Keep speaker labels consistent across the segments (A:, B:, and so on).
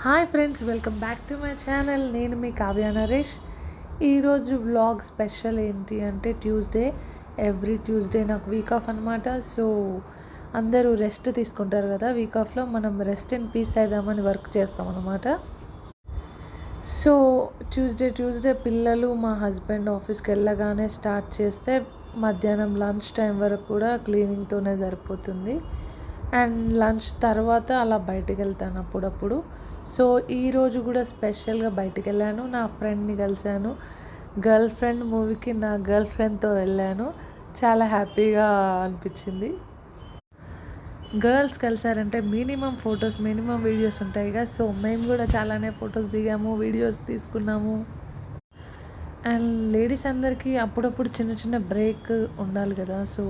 A: Hi friends, welcome back to my channel. నేను మీ కావ్య నరేష్. ఈరోజు vlog special ఏంటి అంటే ఎవ్రీ ట్యూస్డే నాకు వీక్ ఆఫ్ అనమాట. సో అందరూ రెస్ట్ తీసుకుంటారు కదా, వీక్ ఆఫ్లో మనం రెస్ట్ అండ్ పీస్ అయిదామని వర్క్ చేస్తాం అనమాట. సో ట్యూస్డే పిల్లలు మా హస్బెండ్ ఆఫీస్కి వెళ్ళగానే స్టార్ట్ చేస్తే మధ్యాహ్నం లంచ్ టైం వరకు కూడా క్లీనింగ్తోనే సరిపోతుంది. అండ్ లంచ్ తర్వాత అలా బయటికి వెళ్తాను అప్పుడప్పుడు. సో ఈరోజు కూడా స్పెషల్గా బయటికి వెళ్ళాను, నా ఫ్రెండ్ని కలిశాను. గర్ల్ ఫ్రెండ్ మూవీకి నా గర్ల్ ఫ్రెండ్తో వెళ్ళాను. చాలా హ్యాపీగా అనిపించింది. గర్ల్స్ కలిసారంటే మినిమం ఫొటోస్, మినిమం వీడియోస్ ఉంటాయి కదా. సో మేము కూడా చాలానే ఫొటోస్ దిగాము, వీడియోస్ తీసుకున్నాము. అండ్ లేడీస్ అందరికీ అప్పుడప్పుడు చిన్న చిన్న బ్రేక్ ఉండాలి కదా. సో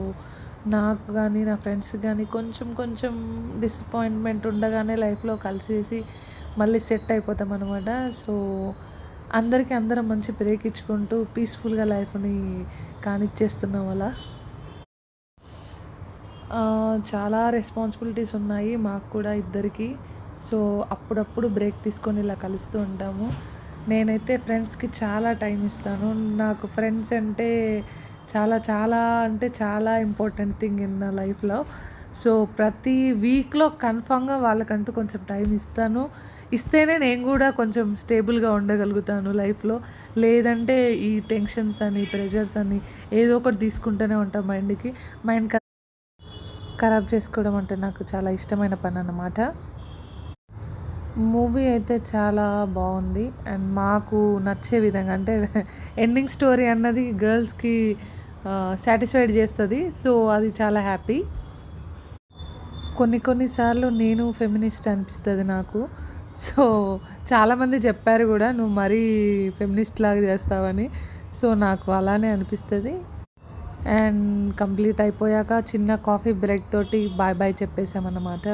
A: నాకు కానీ నా ఫ్రెండ్స్ కానీ కొంచెం డిసప్పాయింట్మెంట్ ఉండగానే లైఫ్లో కలిసేసి మళ్ళీ సెట్ అయిపోతాం అనమాట. సో అందరం మంచి బ్రేక్ ఇచ్చుకుంటూ పీస్ఫుల్గా లైఫ్ని కానిచ్చేస్తున్నాం అలా. చాలా రెస్పాన్సిబిలిటీస్ ఉన్నాయి మాకు కూడా ఇద్దరికి. సో అప్పుడప్పుడు బ్రేక్ తీసుకొని ఇలా కలుస్తూ ఉంటాము. నేనైతే ఫ్రెండ్స్కి చాలా టైం ఇస్తాను. నాకు ఫ్రెండ్స్ అంటే చాలా ఇంపార్టెంట్ థింగ్ ఇన్ నా లైఫ్లో. సో ప్రతి వీక్లో కన్ఫామ్గా వాళ్ళకంటూ కొంచెం టైం ఇస్తేనే నేను కూడా కొంచెం స్టేబుల్గా ఉండగలుగుతాను లైఫ్లో. లేదంటే ఈ టెన్షన్స్ అని, ప్రెషర్స్ అని ఏదో ఒకటి తీసుకుంటూనే ఉంటాం. మైండ్ ఖరాబ్ చేసుకోవడం అంటే నాకు చాలా ఇష్టమైన పని అన్నమాట. మూవీ అయితే చాలా బాగుంది. అండ్ మాకు నచ్చే విధంగా, అంటే ఎండింగ్ స్టోరీ అన్నది గర్ల్స్కి సాటిస్ఫైడ్ చేస్తుంది. సో అది చాలా హ్యాపీ. కొన్నిసార్లు నేను ఫెమినిస్ట్ అనిపిస్తుంది నాకు. సో చాలామంది చెప్పారు కూడా, నువ్వు మరీ ఫెమినిస్ట్ లాగా చేస్తావని. సో నాకు అలానే అనిపిస్తుంది. అండ్ కంప్లీట్ అయిపోయాక చిన్న కాఫీ బ్రేక్ తోటి బాయ్ చెప్పేసామన్నమాట.